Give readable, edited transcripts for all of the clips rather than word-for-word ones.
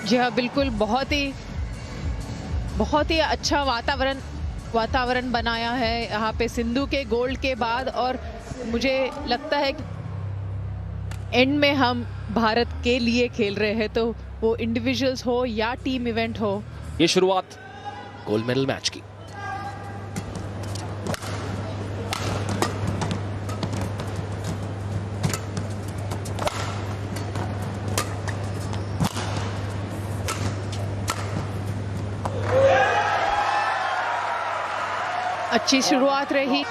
जी हाँ, बिल्कुल बहुत ही अच्छा वातावरण बनाया है यहाँ पे सिंधु के गोल्ड के बाद। और मुझे लगता है कि एंड में हम भारत के लिए खेल रहे हैं, तो वो इंडिविजुअल्स हो या टीम इवेंट हो। ये शुरुआत गोल्ड मेडल मैच की। अच्छी शुरुआत रही।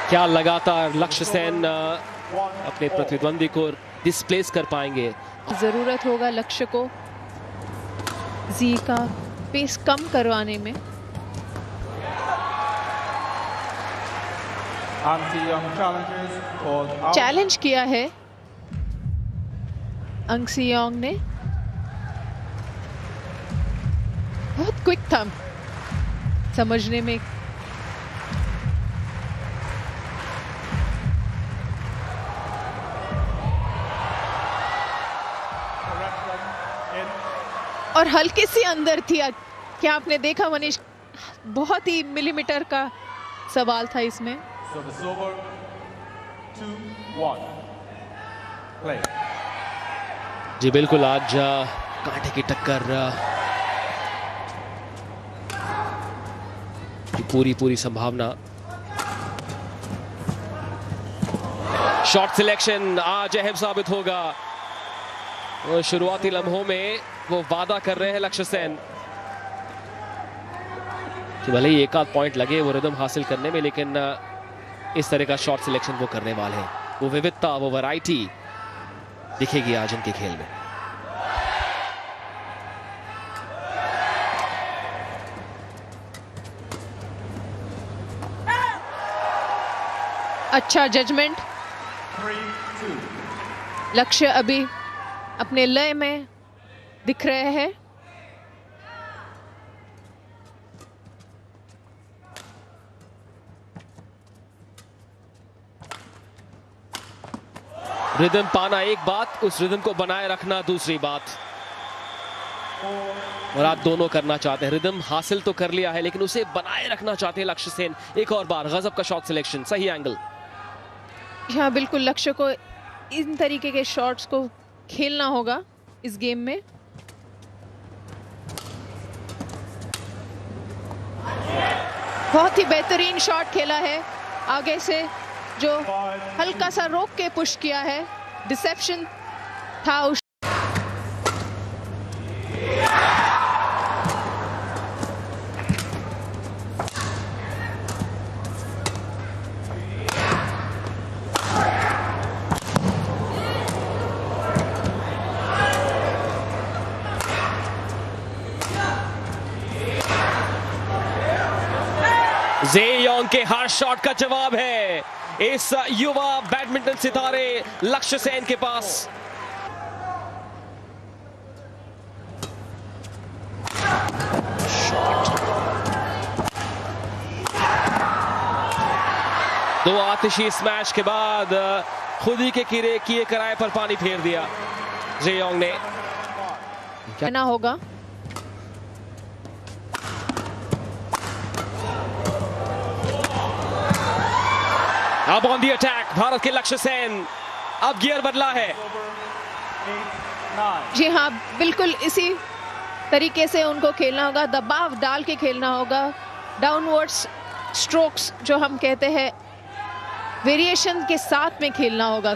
क्या लगातार लक्ष्य सेन अपने प्रतिद्वंदी को डिस्प्लेस कर पाएंगे? जरूरत होगा लक्ष्य को जी का पेस कम करवाने में। चैलेंज किया है अंग सियोंग ने। बहुत क्विक था समझने में। और हल्के सी अंदर थी। क्या आपने देखा मनीष? बहुत ही मिलीमीटर का सवाल था इसमें। जी बिल्कुल, आज कांटे की टक्कर की पूरी संभावना। शॉट सिलेक्शन आज अहम साबित होगा। वो शुरुआती लम्हों में वो वादा कर रहे हैं लक्ष्य सेन कि भले ही एक आध पॉइंट लगे वो रिदम हासिल करने में, लेकिन इस तरह का शॉट सिलेक्शन वो करने वाले हैं। वो विविधता, वो वैरायटी दिखेगी आज इनके खेल में। अच्छा जजमेंट। लक्ष्य अभी अपने लय में दिख रहे हैं। रिदम पाना एक बात, उस रिदम को बनाए रखना दूसरी बात। और आप दोनों करना चाहते हैं। रिदम हासिल तो कर लिया है, लेकिन उसे बनाए रखना चाहते हैं लक्ष्य सेन। एक और बार गजब का शॉट सिलेक्शन, सही एंगल। हाँ बिल्कुल, लक्ष्य को इन तरीके के शॉट्स को खेलना होगा इस गेम में। बहुत ही बेहतरीन शॉट खेला है आगे से, जो हल्का सा रोक के पुश किया है। डिसेप्शन था उस जेयोंग के हर शॉट का जवाब है इस युवा बैडमिंटन सितारे लक्ष्य सेन के पास। शॉट, दो आतिशी स्मैश के बाद खुद ही के किए किराए पर पानी फेर दिया जेयोंग ने। कहना होगा। अब ऑन दी अटैक भारत के लक्ष्य सेन। अब गियर बदला है। जी हाँ बिल्कुल, इसी तरीके से उनको खेलना होगा। दबाव डाल के खेलना होगा। डाउनवर्ड्स स्ट्रोक्स जो हम कहते हैं, वेरिएशन के साथ में खेलना होगा।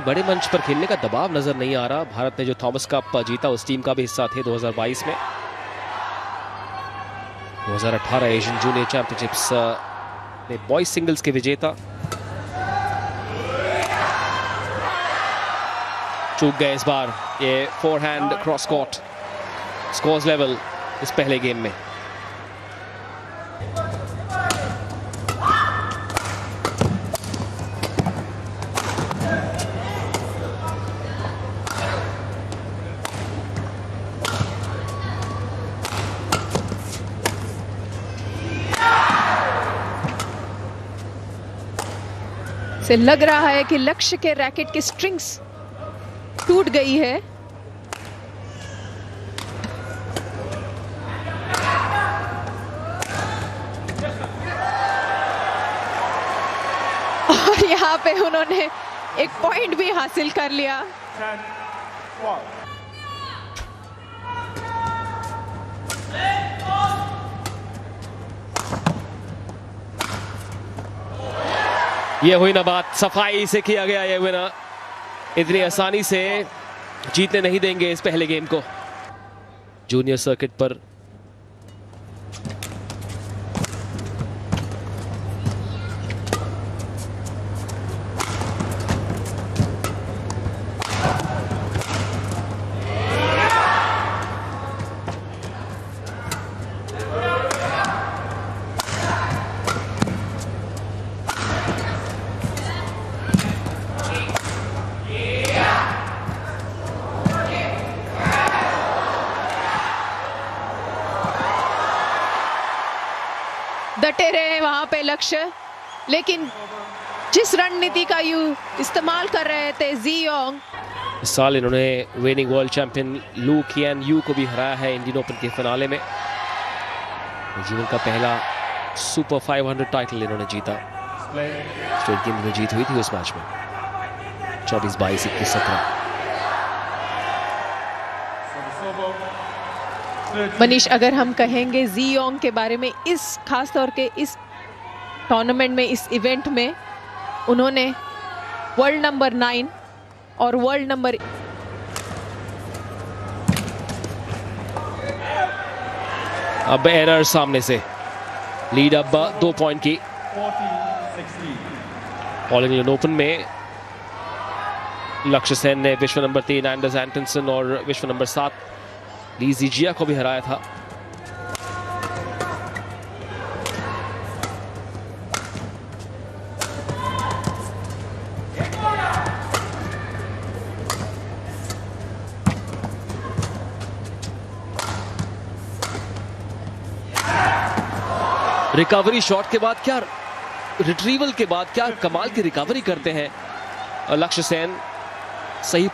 बड़े मंच पर खेलने का दबाव नजर नहीं आ रहा। भारत ने जो थॉमस कप जीता उस टीम का भी हिस्सा थे 2022 में। 2018 Asian junior championships boys singles के विजेता। चूक गए इस बार ये forehand cross court. Scores level इस पहले गेम में। से लग रहा है कि लक्ष्य के रैकेट की स्ट्रिंग्स टूट गई है। और यहाँ पे उन्होंने एक पॉइंट भी हासिल कर लिया। ये हुई ना बात, सफाई से किया गया ये विनर। इतनी आसानी से जीतने नहीं देंगे इस पहले गेम को। जूनियर सर्किट पर डटे रहे वहां पे लक्ष्य, लेकिन जिस रणनीति का यू इस्तेमाल कर रहे थे जियोंग। इस साल इन्होंने रेनिंग वर्ल्ड चैंपियन लू कियान यू को भी हराया है इंडियन ओपन के फिनाले में। जीवन का पहला सुपर 500 टाइटल इन्होंने जीता। स्ट्रेट गेम में जीत हुई थी उस मैच में 24-22, 21-17। मनीष, अगर हम कहेंगे जियोंग के बारे में, इस खास तौर के इस टूर्नामेंट में, इस इवेंट में उन्होंने वर्ल्ड नंबर 9 और वर्ल्ड नंबर अब एरर सामने से लीड अब 2 पॉइंट की। ऑल इंडियन ओपन में लक्ष्य सेन ने विश्व नंबर 3 एंडर्स एंटनसन और विश्व नंबर 7 ली जिजिया को भी हराया था। रिकवरी शॉट के बाद क्या, रिट्रीवल के बाद क्या कमाल की रिकवरी करते हैं लक्ष्य सेन। सही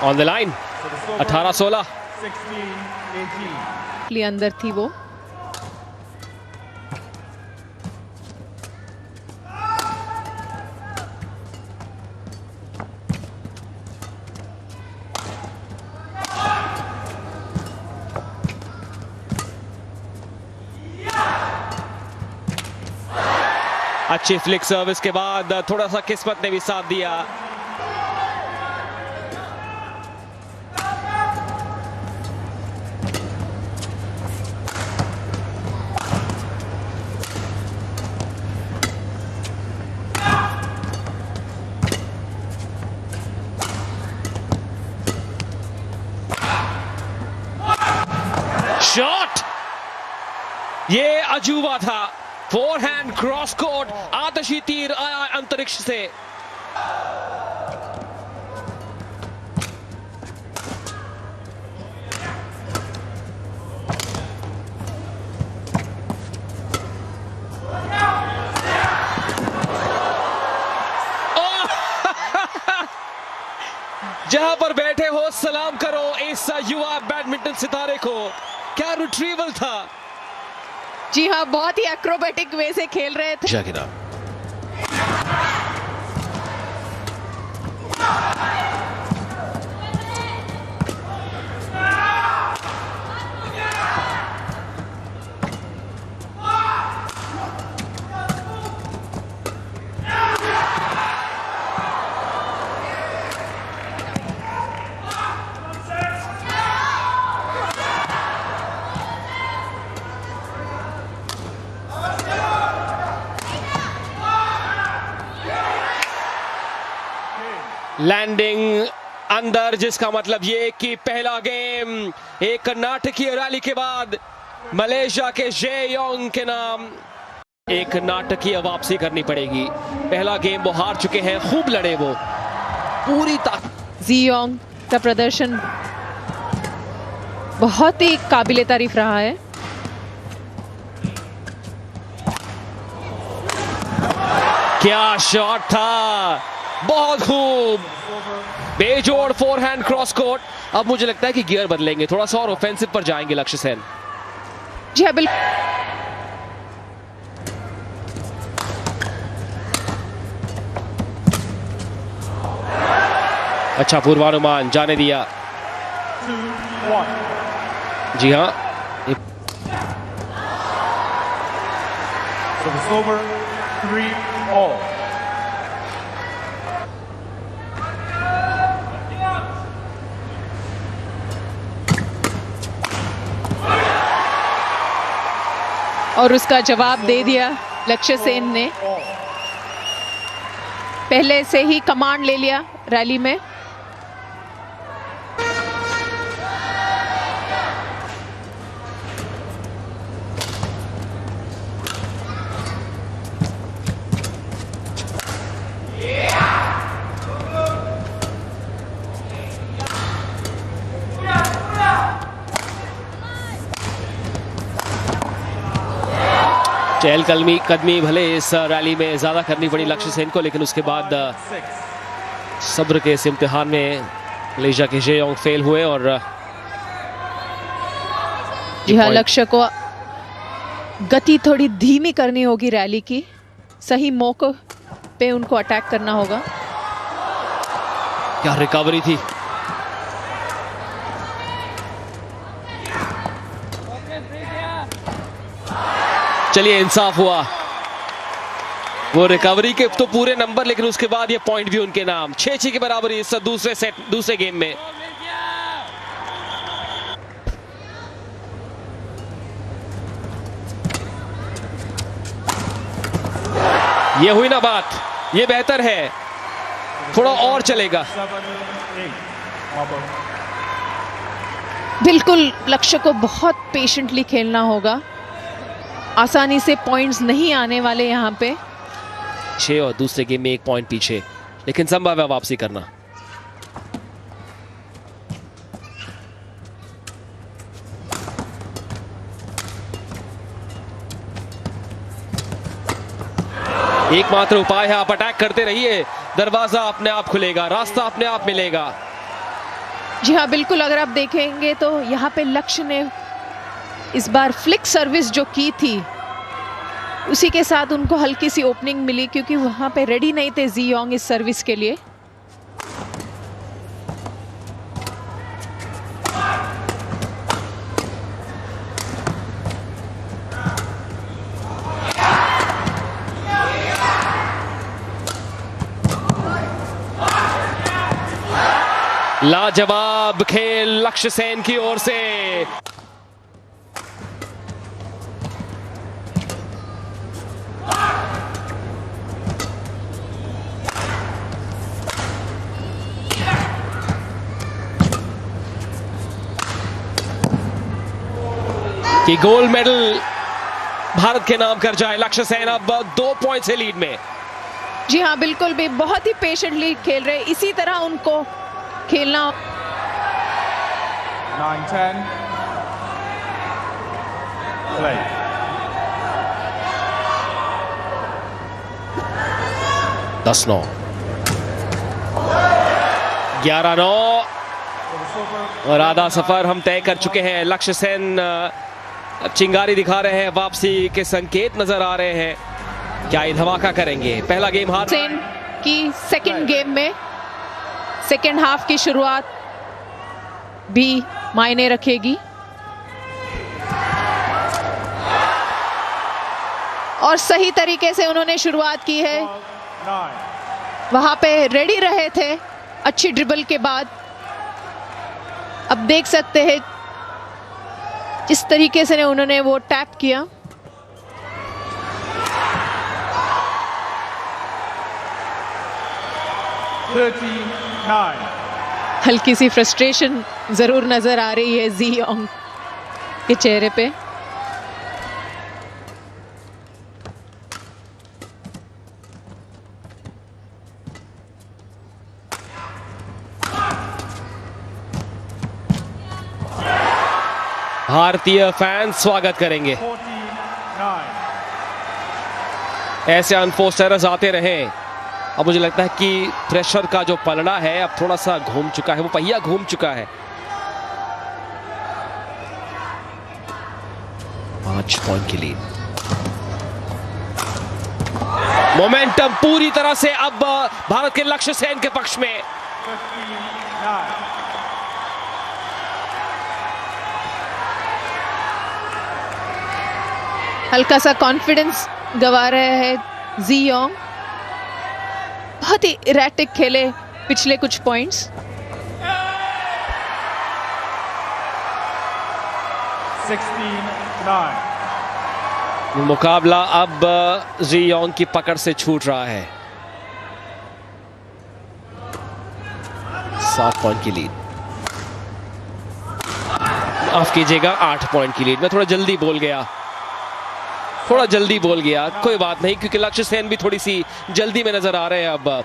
ऑन द लाइन 18-16 अंदर थी वो। अच्छी फ्लिक सर्विस के बाद थोड़ा सा किस्मत ने भी साथ दिया। शॉट, ये अजूबा था। फोरहैंड क्रॉस कोर्ट, आतशी तीर आया अंतरिक्ष से। जहां पर बैठे हो सलाम करो इस युवा बैडमिंटन सितारे को। क्या रिट्रीवल था। जी हाँ, बहुत ही एक्रोबेटिक वे से खेल रहे थे। जाकिरा लैंडिंग अंदर, जिसका मतलब ये कि पहला गेम एक नाटकीय रैली के बाद मलेशिया के जियोंग के नाम एक नाटकीय वापसी करनी पड़ेगी। पहला गेम वो हार चुके हैं, खूब लड़े वो, पूरी ताकत जियोंग का प्रदर्शन बहुत ही काबिले तारीफ रहा है। क्या शॉट था, बहुत खूब, बेजोड़ फोरहैंड क्रॉस कोर्ट। अब मुझे लगता है कि गियर बदलेंगे, थोड़ा सा और ऑफेंसिव पर जाएंगे लक्ष्य सेन। जी हाँ, बिल्कुल। अच्छा पूर्वानुमान, जाने दिया। जी हाँ, over 3-all. और उसका जवाब दे दिया लक्ष्य सेन ने। पहले से ही कमांड ले लिया रैली में। चहलकदमी भले इस रैली में ज्यादा करनी पड़ी लक्ष्य सेन को, लेकिन उसके बाद सब्र के इस इम्तिहान में मलेशिया के जियोंग फेल हुए। और जी हाँ, लक्ष्य को गति थोड़ी धीमी करनी होगी रैली की, सही मौके पे उनको अटैक करना होगा। क्या रिकवरी थी। चलिए, इंसाफ हुआ। वो रिकवरी के तो पूरे नंबर, लेकिन उसके बाद ये पॉइंट भी उनके नाम। 6-6 के बराबर इस दूसरे गेम में। ये हुई ना बात, ये बेहतर है, थोड़ा और चलेगा। बिल्कुल, लक्ष्य को बहुत पेशेंटली खेलना होगा, आसानी से पॉइंट्स नहीं आने वाले यहाँ पे। 6 और दूसरे गेम में 1 पॉइंट पीछे, लेकिन संभव है वापसी करना। एकमात्र उपाय है, आप अटैक करते रहिए, दरवाजा अपने आप खुलेगा, रास्ता अपने आप मिलेगा। जी हाँ, बिल्कुल। अगर आप देखेंगे तो यहाँ पे लक्ष्य ने इस बार फ्लिक सर्विस जो की थी, उसी के साथ उनको हल्की सी ओपनिंग मिली, क्योंकि वहां पे रेडी नहीं थे जियोंग इस सर्विस के लिए। लाजवाब खेल लक्ष्य सेन की ओर से। कि गोल्ड मेडल भारत के नाम कर जाए। लक्ष्य सेन अब 2 पॉइंट से लीड में। जी हाँ, बिल्कुल भी बहुत ही पेशेंटली खेल रहे, इसी तरह उनको खेलना। 9-10. Play. दस 9, 11-9 और आधा सफर हम तय कर चुके हैं। लक्ष्य सेन अब चिंगारी दिखा रहे हैं, वापसी के संकेत नजर आ रहे हैं। क्या ये धमाका करेंगे? पहला गेम हार सेन की सेकंड गेम में सेकंड हाफ की शुरुआत भी मायने रखेगी, और सही तरीके से उन्होंने शुरुआत की है। 9. वहां पे रेडी रहे थे अच्छी ड्रिबल के बाद। अब देख सकते हैं जिस तरीके से उन्होंने वो टैप किया। हल्की सी फ्रस्ट्रेशन जरूर नजर आ रही है जियोंग के चेहरे पे। भारतीय फैंस स्वागत करेंगे। 49. ऐसे अनफोर्स्ड एरर्स आते रहे। अब मुझे लगता है कि प्रेशर का जो पलड़ा है अब थोड़ा सा घूम चुका है, वो पहिया घूम चुका है। 5 पॉइंट की लीड। मोमेंटम पूरी तरह से अब भारत के लक्ष्य सेन के पक्ष में। 59. हल्का सा कॉन्फिडेंस गवा रहे हैं जियोंग। बहुत ही इरेटिक खेले पिछले कुछ पॉइंट्स। 69. मुकाबला अब जियोंग की पकड़ से छूट रहा है। 7 पॉइंट की लीड। माफ कीजिएगा, 8 पॉइंट की लीड। मैं थोड़ा जल्दी बोल गया, कोई बात नहीं, क्योंकि लक्ष्य सेन भी थोड़ी सी जल्दी में नजर आ रहे हैं अब।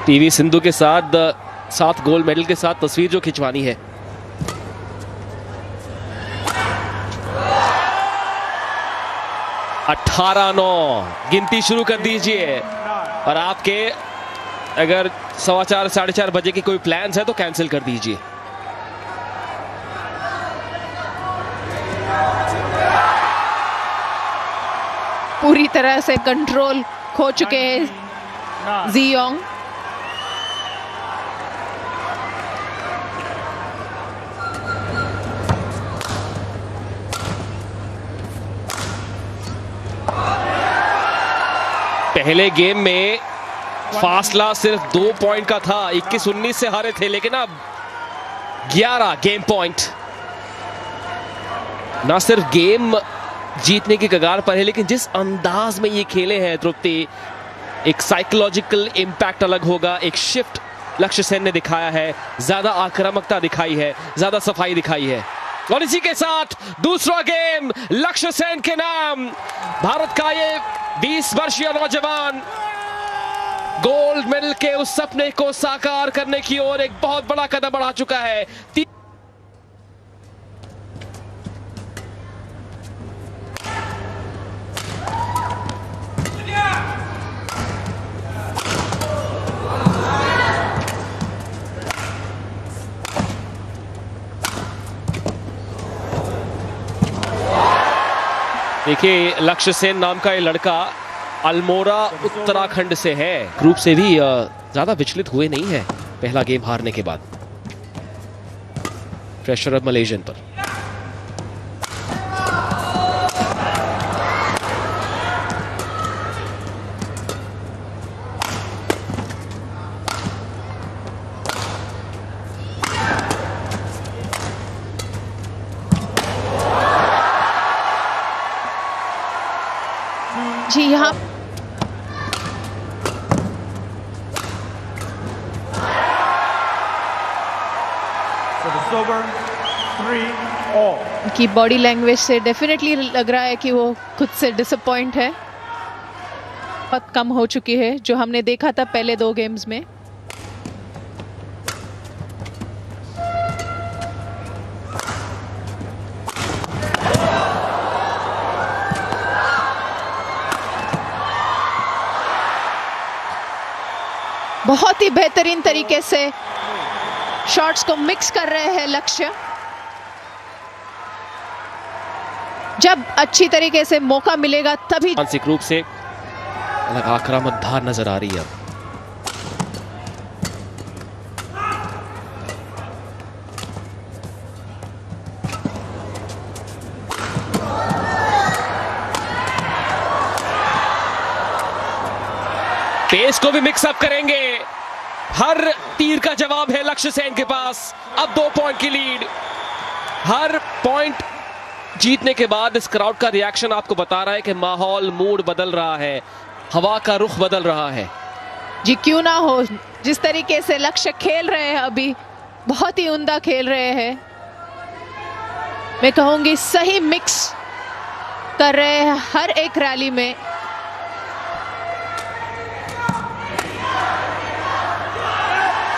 पीवी सिंधु के साथ 7 गोल्ड मेडल के साथ तस्वीर जो खिंचवानी है। अठारह 9 गिनती शुरू कर दीजिए। और आपके अगर 4:15 साढ़े 4 बजे की कोई प्लान्स है तो कैंसिल कर दीजिए। पूरी तरह से कंट्रोल खो चुके हैं जियोंग। पहले गेम में फासला सिर्फ 2 पॉइंट का था, 21-19 से हारे थे, लेकिन अब 11 गेम पॉइंट। ना सिर्फ गेम जीतने की कगार पर है, लेकिन जिस अंदाज में ये खेले हैं तृप्ति, एक साइकोलॉजिकल इंपैक्ट अलग होगा। एक शिफ्ट लक्ष्य सेन ने दिखाया है, ज्यादा आक्रामकता दिखाई है, ज्यादा सफाई दिखाई है। और इसी के साथ दूसरा गेम लक्ष्य सेन के नाम। भारत का ये 20 वर्षीय नौजवान गोल्ड मेडल के उस सपने को साकार करने की ओर एक बहुत बड़ा कदम बढ़ा चुका है। देखिए, लक्ष्य सेन नाम का ये लड़का अल्मोड़ा उत्तराखंड से है। ग्रुप से भी ज्यादा विचलित हुए नहीं है पहला गेम हारने के बाद। प्रेशर अब मलेशियन पर। जी यहाँ की बॉडी लैंग्वेज से डेफिनेटली लग रहा है कि वो खुद से डिसअपॉइंट है। बहुत कम हो चुकी है जो हमने देखा था पहले 2 गेम्स में। बहुत ही बेहतरीन तरीके से शॉट्स को मिक्स कर रहे हैं लक्ष्य। जब अच्छी तरीके से मौका मिलेगा तभी। मानसिक रूप से अलग आक्रामक धार नजर आ रही है। पेस को भी मिक्सअप करेंगे। हर तीर का जवाब है लक्ष्य सेन के पास। अब 2 पॉइंट की लीड। हर पॉइंट जीतने के बाद इस क्राउड का रिएक्शन आपको बता रहा है कि माहौल, मूड बदल रहा है, हवा का रुख बदल रहा है। जी क्यों ना हो, जिस तरीके से लक्ष्य खेल रहे हैं अभी, बहुत ही उम्दा खेल रहे हैं। मैं कहूंगी सही मिक्स कर रहे हैं हर एक रैली में।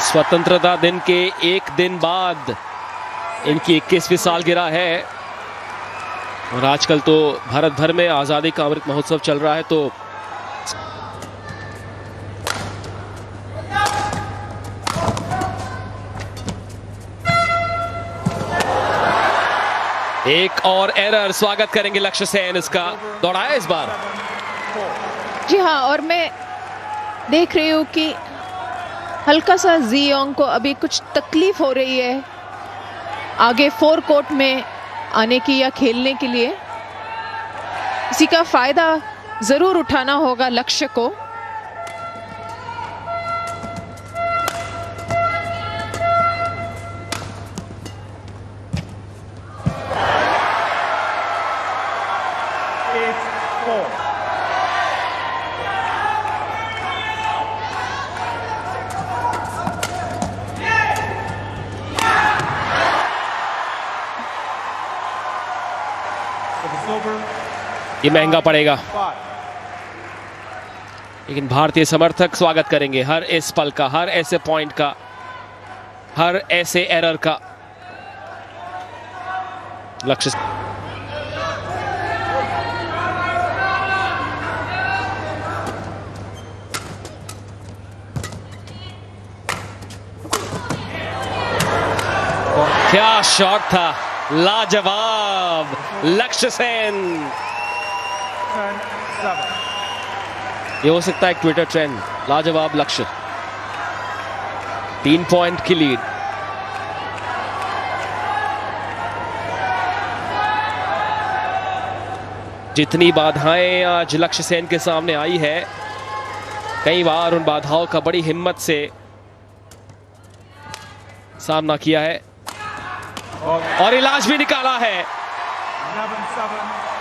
स्वतंत्रता दिन के एक दिन बाद इनकी 21वीं सालगिरह है और आजकल तो भारत भर में आजादी का अमृत महोत्सव चल रहा है, तो एक और एरर। स्वागत करेंगे लक्ष्य सेन, इसका दौड़ाया इस बार। जी हाँ, और मैं देख रही हूँ कि हल्का सा जियोंग को अभी कुछ तकलीफ हो रही है आगे 4 कोर्ट में आने की या खेलने के लिए। इसी का फायदा जरूर उठाना होगा लक्ष्य को। ये महंगा पड़ेगा, लेकिन भारतीय समर्थक स्वागत करेंगे हर इस पल का, हर ऐसे पॉइंट का, हर ऐसे एरर का। लक्ष्य क्या शॉट था, लाजवाब लक्ष्य सेन। ये हो सकता है एक ट्विटर ट्रेंड, लाजवाब लक्ष्य। 3 पॉइंट की लीड। जितनी बाधाएं आज लक्ष्य सेन के सामने आई है, कई बार उन बाधाओं का बड़ी हिम्मत से सामना किया है और इलाज भी निकाला है।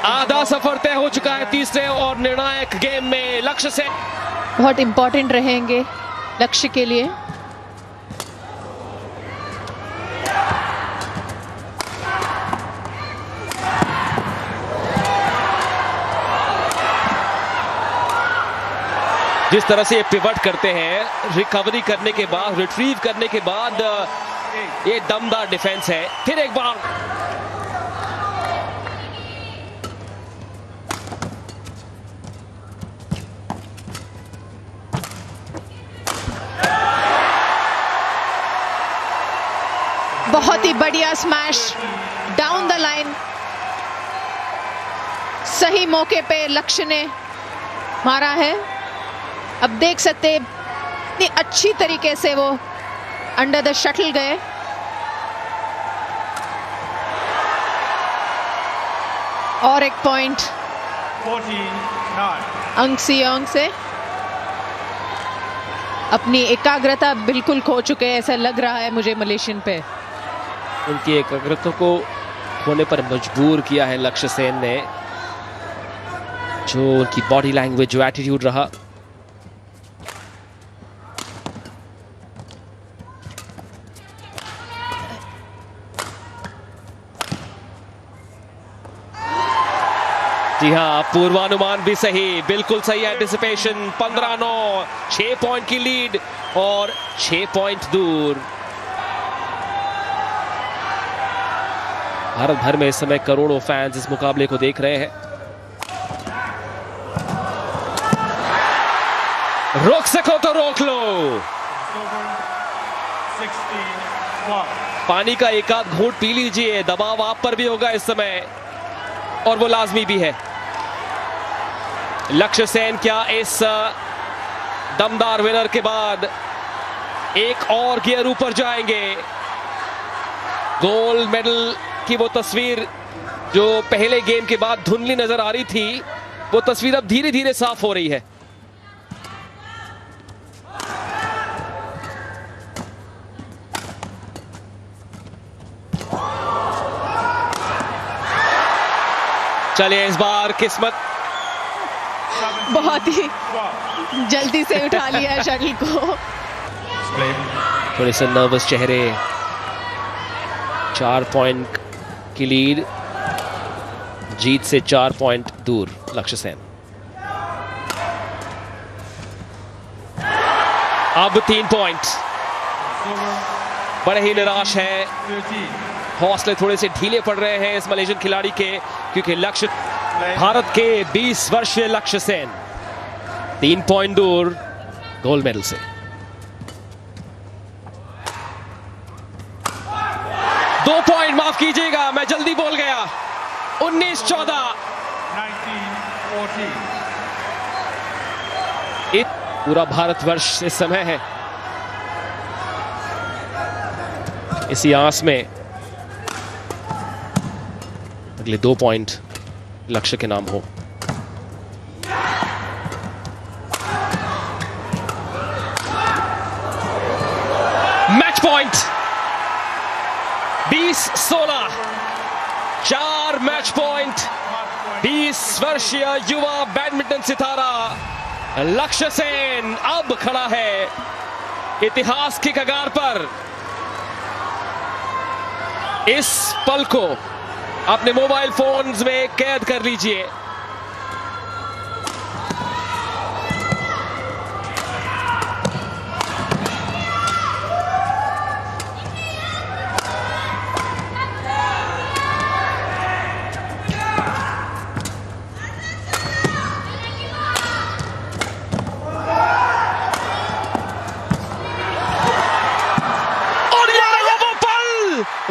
आधा सफर तय हो चुका है तीसरे और निर्णायक गेम में। लक्ष्य सेन बहुत इंपॉर्टेंट रहेंगे लक्ष्य के लिए। जिस तरह से ये पिवट करते हैं, रिकवरी करने के बाद, रिट्रीव करने के बाद, ये दमदार डिफेंस है। फिर एक बार बहुत ही बढ़िया स्मैश डाउन द लाइन। सही मौके पे लक्ष्य ने मारा है। अब देख सकते हैं इतनी अच्छी तरीके से वो अंडर द शटल गए। और एक पॉइंट अंग सियोंग से। अपनी एकाग्रता बिल्कुल खो चुके हैं, ऐसा लग रहा है मुझे मलेशियन पे। उनकी एकाग्रता को खोने पर मजबूर किया है लक्ष्य सेन ने। जो उनकी बॉडी लैंग्वेज, जो एटीट्यूड रहा, जी हाँ, पूर्वानुमान भी सही, बिल्कुल सही एंटिसिपेशन। 15-9, 6 पॉइंट की लीड और 6 पॉइंट दूर। भारत भर में इस समय करोड़ों फैंस इस मुकाबले को देख रहे हैं। रोक सको तो रोक लो। पानी का एक आध घूंट पी लीजिए, दबाव आप पर भी होगा इस समय और वो लाजमी भी है। लक्ष्य सेन क्या इस दमदार विनर के बाद एक और गियर ऊपर जाएंगे? गोल्ड मेडल की वो तस्वीर जो पहले गेम के बाद धुंधली नजर आ रही थी, वो तस्वीर अब धीरे धीरे साफ हो रही है। चलिए, इस बार किस्मत बहुत ही जल्दी से उठा लिया शटल को। थोड़े से नर्वस चेहरे। 4 पॉइंट की लीड, जीत से 4 पॉइंट दूर लक्ष्य सेन। अब 3 पॉइंट। बड़े ही निराश है, 13. हौसले थोड़े से ढीले पड़ रहे हैं इस मलेशियन खिलाड़ी के, क्योंकि लक्ष्य भारत के 20 वर्षीय लक्ष्य सेन 3 पॉइंट दूर गोल्ड मेडल से। 2 पॉइंट, माफ कीजिएगा मैं जल्दी बोल गया, 19-14। 19-14. पूरा भारतवर्ष इस समय है इसी आस में अगले 2 पॉइंट लक्ष्य के नाम हो। मैच पॉइंट 20-16, 4 मैच पॉइंट 20 वर्षीय युवा बैडमिंटन सितारा लक्ष्य सेन अब खड़ा है इतिहास की कगार पर। इस पल को अपने मोबाइल फोन्स में कैद कर लीजिए।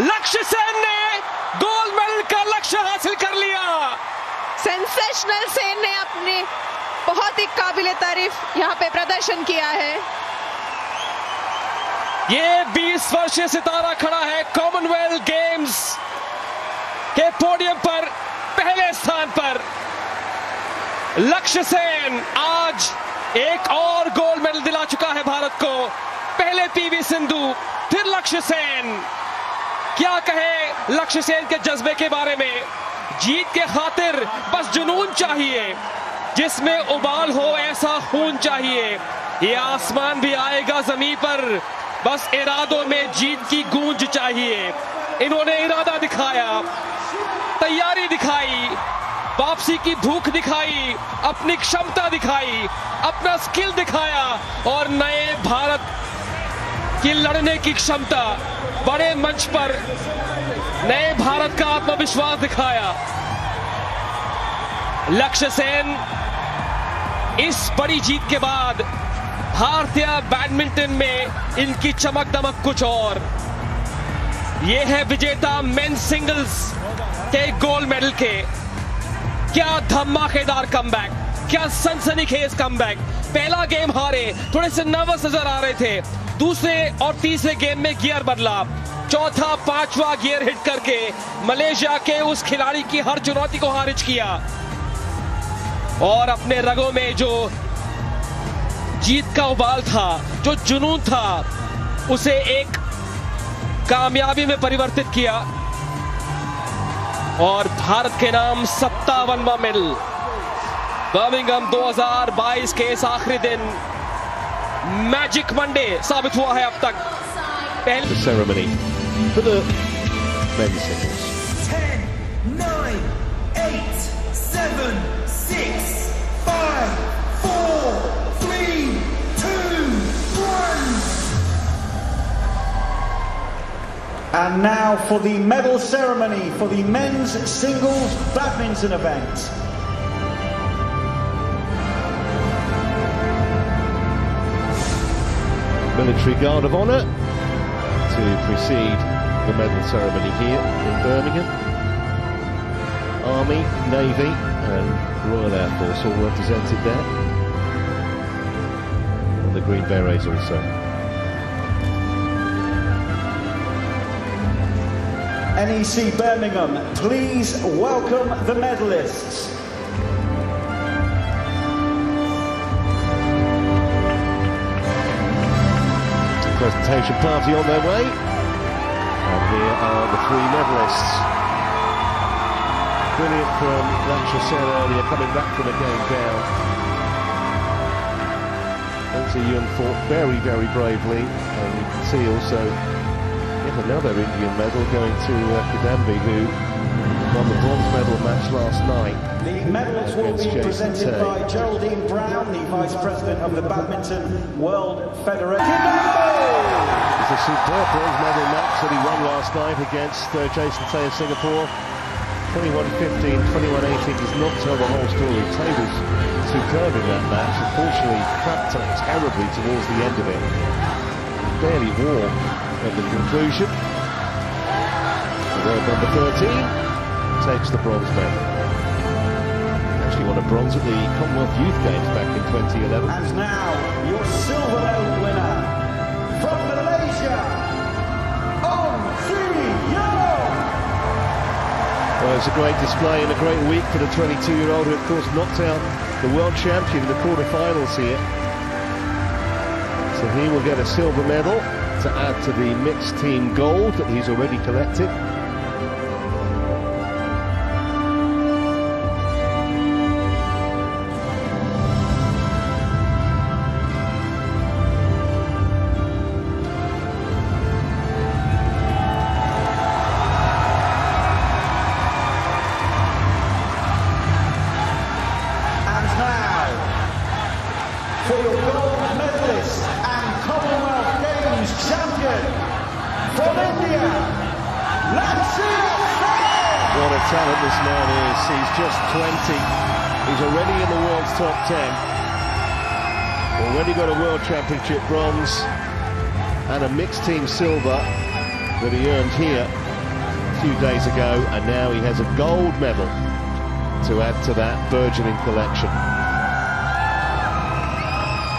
लक्ष्य सेन ने गोल्ड मेडल का लक्ष्य हासिल कर लिया। सेंसेशनल सेन ने अपने बहुत ही काबिले तारीफ यहाँ पे प्रदर्शन किया है। ये 20 वर्षीय सितारा खड़ा है कॉमनवेल्थ गेम्स के पोडियम पर पहले स्थान पर। लक्ष्य सेन आज एक और गोल्ड मेडल दिला चुका है भारत को। पहले पीवी सिंधु, फिर लक्ष्य सेन। क्या कहे लक्ष्य सेन के जज्बे के बारे में। जीत के खातिर बस जुनून चाहिए, जिसमें उबाल हो ऐसा खून चाहिए। ये आसमान भी आएगा जमीन पर, बस इरादों में जीत की गूंज चाहिए। इन्होंने इरादा दिखाया, तैयारी दिखाई, वापसी की भूख दिखाई, अपनी क्षमता दिखाई, अपना स्किल दिखाया और नए भारत की लड़ने की क्षमता, बड़े मंच पर नए भारत का आत्मविश्वास दिखाया। लक्ष्य सेन इस बड़ी जीत के बाद भारतीय बैडमिंटन में इनकी चमक दमक कुछ और। ये है विजेता मेंस सिंगल्स के गोल्ड मेडल के। क्या धमाकेदार कमबैक, क्या सनसनीखेज कमबैक। पहला गेम हारे, थोड़े से नर्वस नजर आ रहे थे। दूसरे और तीसरे गेम में गियर बदला, चौथा पांचवा गियर हिट करके मलेशिया के उस खिलाड़ी की हर चुनौती को खारिज किया और अपने रगों में जो जीत का उबाल था, जो जुनून था, उसे एक कामयाबी में परिवर्तित किया और भारत के नाम 57वां मेडल। बर्मिंघम 2022 के इस आखिरी दिन मैजिक मंडे साबित हुआ है अब तक। पहले ceremony for the men's singles. 10, 9, 8, 7, 6, 5, 4, 3, 2, 1. And now for the medal ceremony for the men's singles badminton event. Military Guard of Honour to precede the medal ceremony here in Birmingham. Army, Navy and Royal Air Force all represented there. And the Green Berets also. NEC Birmingham, please welcome the medalists. Presentation party on their way, and here are the 3 medalists. Brilliant from Lakshya Sen earlier, coming back from a game down. Elsa Yun fought very, very bravely, and you can see also yet another Indian medal going to Kidambi, who won the bronze medal match last night. The medals will be presented by Geraldine Brown, the Vice President of the Badminton World Federation. was a superb bronze medal match that he won last night against Jason Tay of Singapore. 21-15, 21-18 does not tell the whole story. Tay was superb in that match. Unfortunately, cramped up terribly towards the end of it. Barely wore at the conclusion. The world number 13 takes the bronze medal. Actually won a bronze at the Commonwealth Youth Games back in 2011. And now, your silver medal winner from Malaysia, On Sri Yong. Well, it's a great display and a great week for the 22-year-old who, of course, knocked out the world champion in the quarterfinals here. So he will get a silver medal to add to the mixed team gold that he's already collected. For your gold medalist and Commonwealth Games champion from India, Lakshya Sen. What a talent this man is. He's just 20. He's already in the world's top 10. Already got a world championship bronze and a mixed team silver that he earned here a few days ago, and now he has a gold medal to add to that burgeoning collection.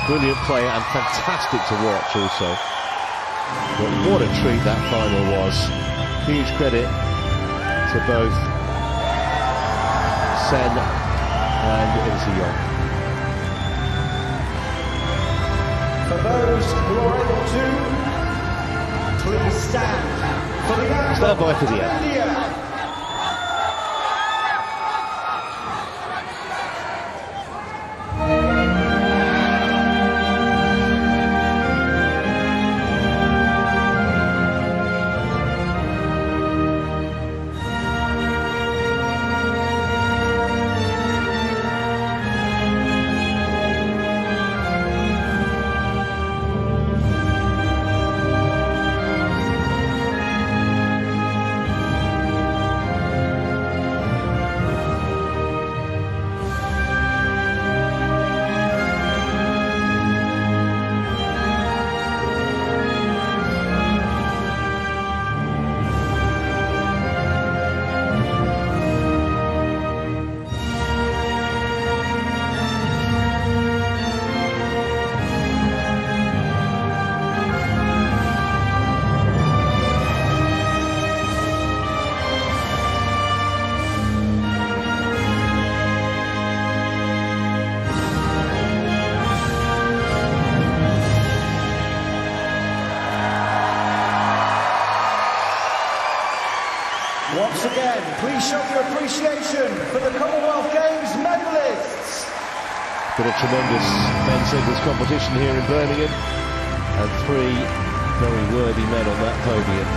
Brilliant player and fantastic to watch also. But what a treat that final was. Huge credit to both Sen and Insi Yong. For those who are able to please stand for the anthem Stand by for the of anthem. India. Once again, please show your appreciation for the Commonwealth Games medalists. Been a tremendous men's singles competition here in Birmingham, and three very worthy men on that podium.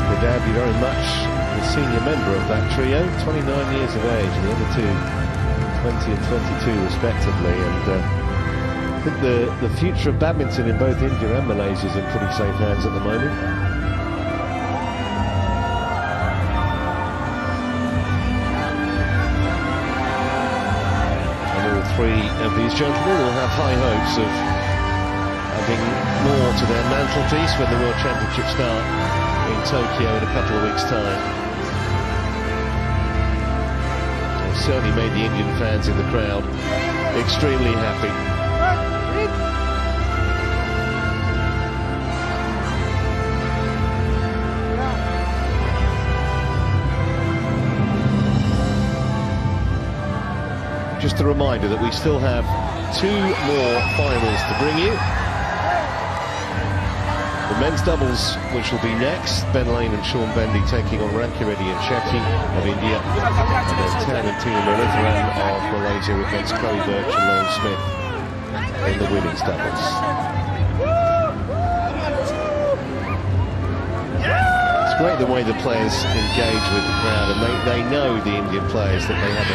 Kidambi very much the senior member of that trio, 29 years of age, and the other two 20 and 22 respectively, and I think the future of badminton in both India and Malaysia is in pretty safe hands at the moment. And all three of these gentlemen will have high hopes of adding more to their mantelpiece when the World Championships start in Tokyo in a couple of weeks' time. They've certainly made the Indian fans in the crowd extremely happy. Just a reminder that we still have two more finals to bring you. The men's doubles, which will be next, Ben Lane and Sean Bendy taking on Rankireddy and Shetty of India, and then Tan and Tina Murugaran of Malaysia against Chloe Birch and Lauren Smith in the women's doubles. It's great the way the players engage with the crowd, and they know, the Indian players, that they have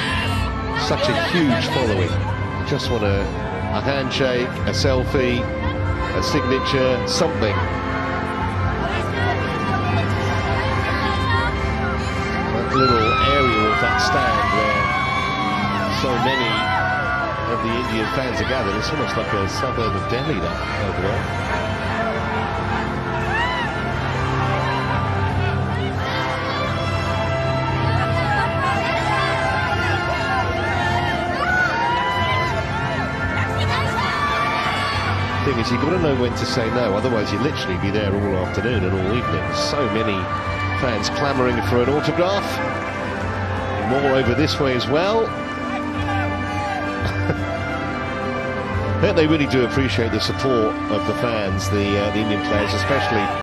such a huge following just want a handshake, a selfie, a signature, something. That little area of that stand where so many of the Indian fans are gathered, it's almost like a suburb of Delhi that over there. Thing is, you've got to know when to say no, otherwise you'll literally be there all afternoon and all evening. So many fans clamouring for an autograph. More over this way as well. I think they really do appreciate the support of the fans, the Indian players especially.